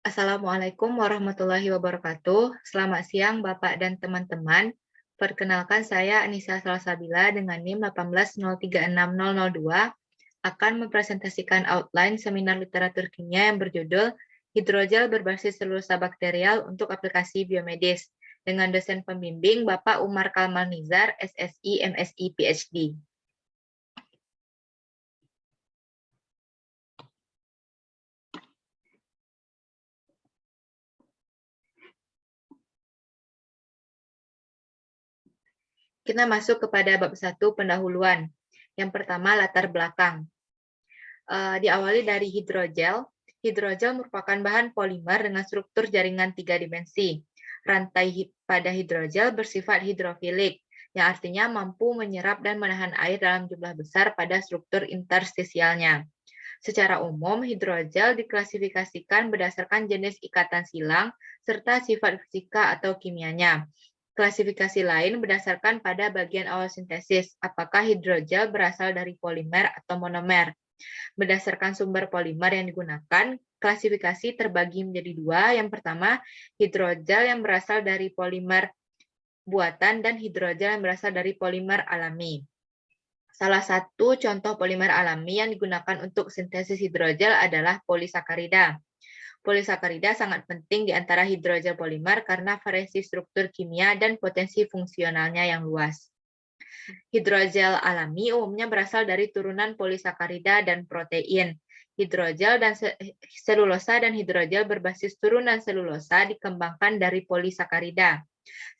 Assalamualaikum warahmatullahi wabarakatuh. Selamat siang Bapak dan teman-teman. Perkenalkan saya Anissa Salsabila dengan NIM 180360002 akan mempresentasikan outline seminar literatur kimia yang berjudul Hidrogel berbasis selulosa bakterial untuk aplikasi biomedis dengan dosen pembimbing Bapak Umar Kamal Nizar, SSI, MSI, PhD. Kita masuk kepada bab 1 pendahuluan. Yang pertama, latar belakang. Diawali dari hidrogel. Hidrogel merupakan bahan polimer dengan struktur jaringan 3 dimensi. Rantai pada hidrogel bersifat hidrofilik, yang artinya mampu menyerap dan menahan air dalam jumlah besar pada struktur interstisialnya. Secara umum, hidrogel diklasifikasikan berdasarkan jenis ikatan silang serta sifat fisika atau kimianya. Klasifikasi lain berdasarkan pada bagian awal sintesis, apakah hidrogel berasal dari polimer atau monomer. Berdasarkan sumber polimer yang digunakan, klasifikasi terbagi menjadi dua. Yang pertama, hidrogel yang berasal dari polimer buatan dan hidrogel yang berasal dari polimer alami. Salah satu contoh polimer alami yang digunakan untuk sintesis hidrogel adalah polisakarida. Polisakarida sangat penting di antara hidrogel polimer karena variasi struktur kimia dan potensi fungsionalnya yang luas. Hidrogel alami umumnya berasal dari turunan polisakarida dan protein. Hidrogel dan selulosa dan hidrogel berbasis turunan selulosa dikembangkan dari polisakarida,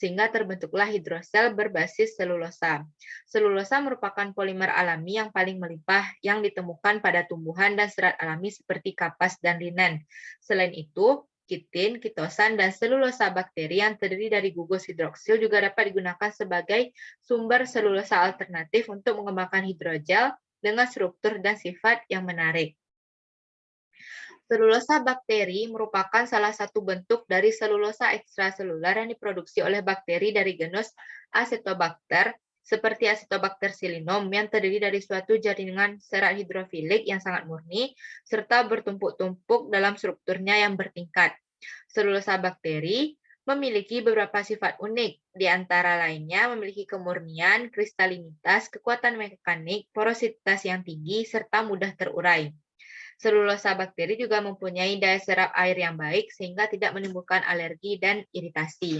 sehingga terbentuklah hidrosel berbasis selulosa. Selulosa merupakan polimer alami yang paling melimpah yang ditemukan pada tumbuhan dan serat alami seperti kapas dan linen. Selain itu, kitin, kitosan, dan selulosa bakteri yang terdiri dari gugus hidroksil juga dapat digunakan sebagai sumber selulosa alternatif untuk mengembangkan hidrogel dengan struktur dan sifat yang menarik. Selulosa bakteri merupakan salah satu bentuk dari selulosa ekstraselular yang diproduksi oleh bakteri dari genus Acetobacter, seperti Acetobacter silinum yang terdiri dari suatu jaringan serat hidrofilik yang sangat murni, serta bertumpuk-tumpuk dalam strukturnya yang bertingkat. Selulosa bakteri memiliki beberapa sifat unik, di antara lainnya memiliki kemurnian, kristalinitas, kekuatan mekanik, porositas yang tinggi, serta mudah terurai. Selulosa bakteri juga mempunyai daya serap air yang baik sehingga tidak menimbulkan alergi dan iritasi.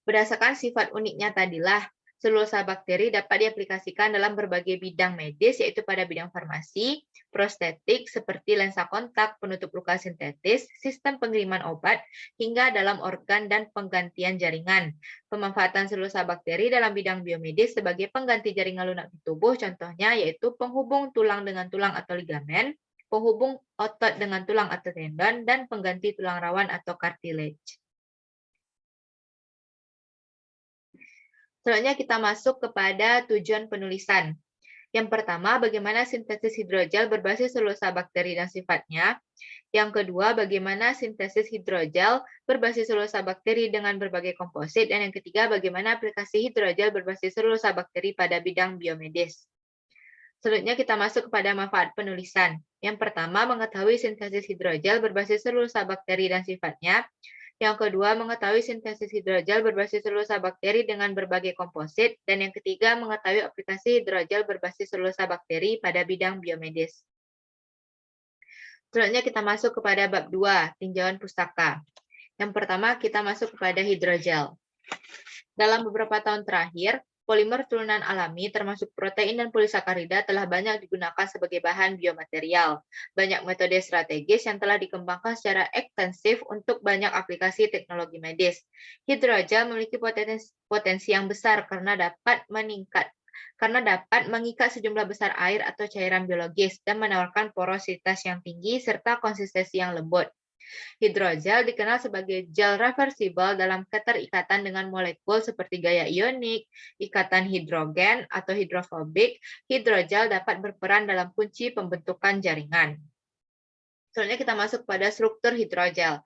Berdasarkan sifat uniknya tadilah, selulosa bakteri dapat diaplikasikan dalam berbagai bidang medis, yaitu pada bidang farmasi, prostetik seperti lensa kontak, penutup luka sintetis, sistem pengiriman obat, hingga dalam organ dan penggantian jaringan. Pemanfaatan selulosa bakteri dalam bidang biomedis sebagai pengganti jaringan lunak di tubuh, contohnya yaitu penghubung tulang dengan tulang atau ligamen, penghubung otot dengan tulang atau tendon, dan pengganti tulang rawan atau cartilage. Selanjutnya kita masuk kepada tujuan penulisan. Yang pertama, bagaimana sintesis hidrogel berbasis selulosa bakteri dan sifatnya. Yang kedua, bagaimana sintesis hidrogel berbasis selulosa bakteri dengan berbagai komposit. Dan yang ketiga, bagaimana aplikasi hidrogel berbasis selulosa bakteri pada bidang biomedis. Selanjutnya kita masuk kepada manfaat penulisan. Yang pertama, mengetahui sintesis hidrogel berbasis selulosa bakteri dan sifatnya. Yang kedua, mengetahui sintesis hidrogel berbasis selulosa bakteri dengan berbagai komposit. Dan yang ketiga, mengetahui aplikasi hidrogel berbasis selulosa bakteri pada bidang biomedis. Selanjutnya kita masuk kepada bab 2, tinjauan pustaka. Yang pertama, kita masuk kepada hidrogel. Dalam beberapa tahun terakhir, polimer turunan alami termasuk protein dan polisakarida telah banyak digunakan sebagai bahan biomaterial. Banyak metode strategis yang telah dikembangkan secara ekstensif untuk banyak aplikasi teknologi medis. Hidrogel memiliki potensi yang besar karena dapat mengikat sejumlah besar air atau cairan biologis dan menawarkan porositas yang tinggi serta konsistensi yang lembut. Hidrogel dikenal sebagai gel reversible dalam keterikatan dengan molekul seperti gaya ionik, ikatan hidrogen, atau hidrofobik. Hidrogel dapat berperan dalam kunci pembentukan jaringan. Selanjutnya kita masuk pada struktur hidrogel.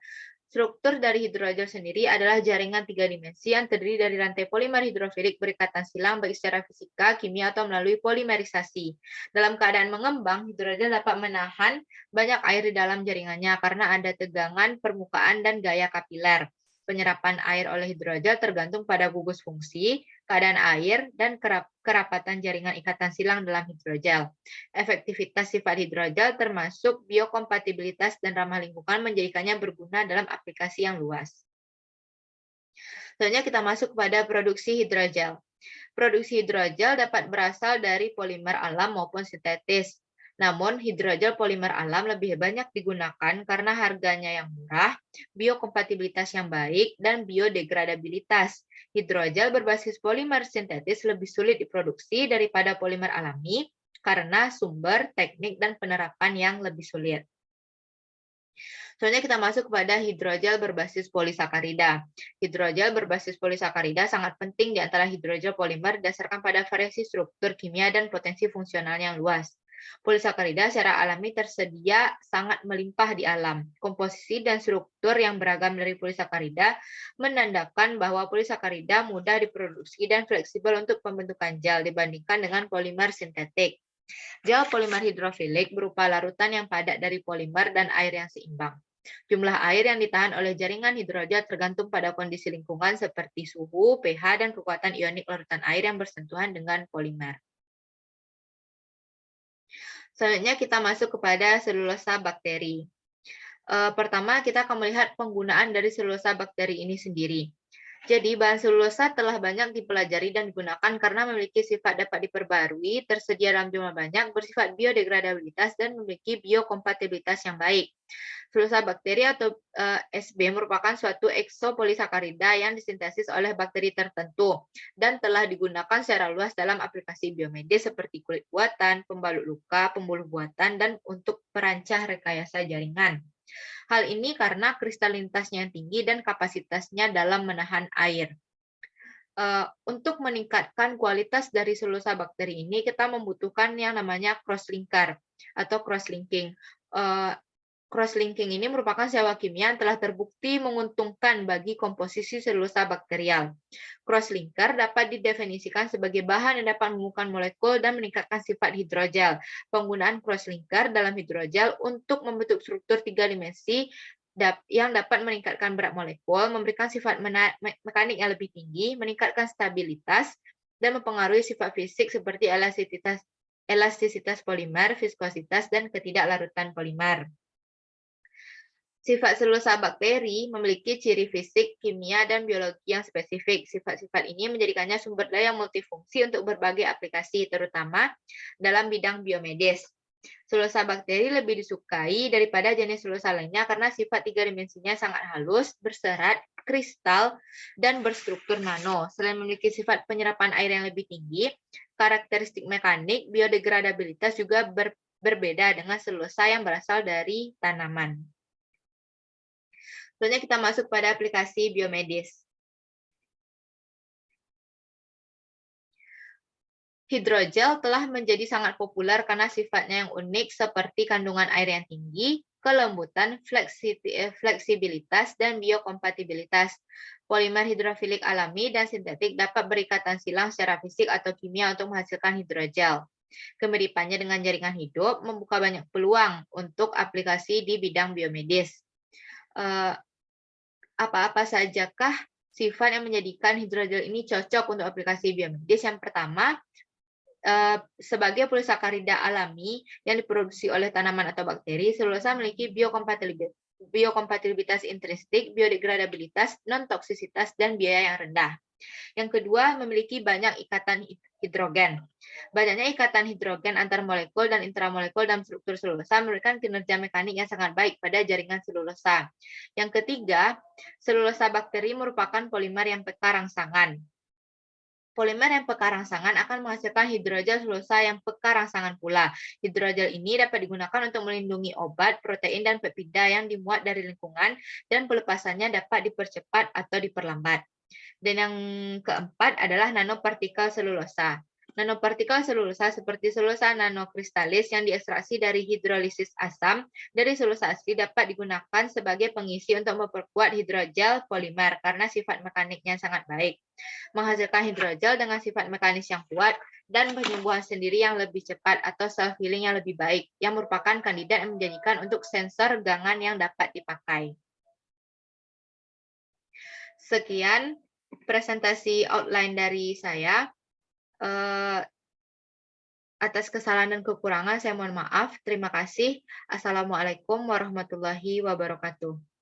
Struktur dari hidrogel sendiri adalah jaringan 3 dimensi yang terdiri dari rantai polimer hidrofilik berikatan silang baik secara fisika, kimia, atau melalui polimerisasi. Dalam keadaan mengembang, hidrogel dapat menahan banyak air di dalam jaringannya karena ada tegangan permukaan dan gaya kapiler. Penyerapan air oleh hidrogel tergantung pada gugus fungsi, keadaan air, dan kerapatan jaringan ikatan silang dalam hidrogel. Efektivitas sifat hidrogel termasuk biokompatibilitas dan ramah lingkungan menjadikannya berguna dalam aplikasi yang luas. Selanjutnya kita masuk kepada produksi hidrogel. Produksi hidrogel dapat berasal dari polimer alam maupun sintetis. Namun, hidrogel polimer alam lebih banyak digunakan karena harganya yang murah, biokompatibilitas yang baik, dan biodegradabilitas. Hidrogel berbasis polimer sintetis lebih sulit diproduksi daripada polimer alami karena sumber, teknik, dan penerapan yang lebih sulit. Selanjutnya kita masuk kepada hidrogel berbasis polisakarida. Hidrogel berbasis polisakarida sangat penting di antara hidrogel polimer berdasarkan pada variasi struktur kimia dan potensi fungsional yang luas. Polisakarida secara alami tersedia sangat melimpah di alam. Komposisi dan struktur yang beragam dari polisakarida menandakan bahwa polisakarida mudah diproduksi dan fleksibel untuk pembentukan gel dibandingkan dengan polimer sintetik. Gel polimer hidrofilik berupa larutan yang padat dari polimer dan air yang seimbang. Jumlah air yang ditahan oleh jaringan hidrogel tergantung pada kondisi lingkungan seperti suhu, pH, dan kekuatan ionik larutan air yang bersentuhan dengan polimer. Selanjutnya kita masuk kepada selulosa bakteri. Pertama, kita akan melihat penggunaan dari selulosa bakteri ini sendiri. Jadi, bahan selulosa telah banyak dipelajari dan digunakan karena memiliki sifat dapat diperbarui, tersedia dalam jumlah banyak, bersifat biodegradabilitas, dan memiliki biokompatibilitas yang baik. Selulosa bakteri atau SB merupakan suatu eksopolisakarida yang disintesis oleh bakteri tertentu dan telah digunakan secara luas dalam aplikasi biomedis seperti kulit buatan, pembalut luka, pembuluh buatan, dan untuk perancah rekayasa jaringan. Hal ini karena kristalinitasnya yang tinggi dan kapasitasnya dalam menahan air. Untuk meningkatkan kualitas dari selulosa bakteri ini, kita membutuhkan yang namanya cross-linker atau cross-linking. Cross-linking ini merupakan senyawa kimia yang telah terbukti menguntungkan bagi komposisi selulosa bakterial. Cross-linker dapat didefinisikan sebagai bahan yang dapat menghubungkan molekul dan meningkatkan sifat hidrogel. Penggunaan cross-linker dalam hidrogel untuk membentuk struktur 3 dimensi yang dapat meningkatkan berat molekul, memberikan sifat mekanik yang lebih tinggi, meningkatkan stabilitas, dan mempengaruhi sifat fisik seperti elastisitas polimer, viskositas, dan ketidaklarutan polimer. Sifat selulosa bakteri memiliki ciri fisik, kimia, dan biologi yang spesifik. Sifat-sifat ini menjadikannya sumber daya multifungsi untuk berbagai aplikasi, terutama dalam bidang biomedis. Selulosa bakteri lebih disukai daripada jenis selulosa lainnya karena sifat 3 dimensinya sangat halus, berserat, kristal, dan berstruktur nano. Selain memiliki sifat penyerapan air yang lebih tinggi, karakteristik mekanik, biodegradabilitas juga berbeda dengan selulosa yang berasal dari tanaman. Selanjutnya kita masuk pada aplikasi biomedis. Hidrogel telah menjadi sangat populer karena sifatnya yang unik seperti kandungan air yang tinggi, kelembutan, fleksibilitas, dan biokompatibilitas. Polimer hidrofilik alami dan sintetik dapat berikatan silang secara fisik atau kimia untuk menghasilkan hidrogel. Kemiripannya dengan jaringan hidup membuka banyak peluang untuk aplikasi di bidang biomedis. Apa-apa sajakah sifat yang menjadikan hidrogel ini cocok untuk aplikasi biomedis? Yang pertama, sebagai polisakarida alami yang diproduksi oleh tanaman atau bakteri, selulosa memiliki biokompatibilitas intrinsik, biodegradabilitas, non-toksisitas, dan biaya yang rendah. Yang kedua, memiliki banyak ikatan hidrogen. Banyaknya ikatan hidrogen antar molekul dan intramolekul dalam struktur selulosa memberikan kinerja mekanik yang sangat baik pada jaringan selulosa. Yang ketiga, selulosa bakteri merupakan polimer yang peka rangsangan. Polimer yang peka rangsangan akan menghasilkan hidrogel selulosa yang peka rangsangan pula. Hidrogel ini dapat digunakan untuk melindungi obat, protein, dan peptida yang dimuat dari lingkungan, dan pelepasannya dapat dipercepat atau diperlambat. Dan yang keempat adalah nanopartikel selulosa. Nanopartikel selulosa seperti selulosa nanokristalis yang diekstraksi dari hidrolisis asam dari selulosa asli dapat digunakan sebagai pengisi untuk memperkuat hidrogel polimer karena sifat mekaniknya sangat baik. Menghasilkan hidrogel dengan sifat mekanis yang kuat dan penyembuhan sendiri yang lebih cepat atau self-healing yang lebih baik, yang merupakan kandidat yang menjanjikan untuk sensor gangan yang dapat dipakai. Sekian presentasi outline dari saya. Atas kesalahan dan kekurangan saya mohon maaf. Terima kasih. Assalamualaikum warahmatullahi wabarakatuh.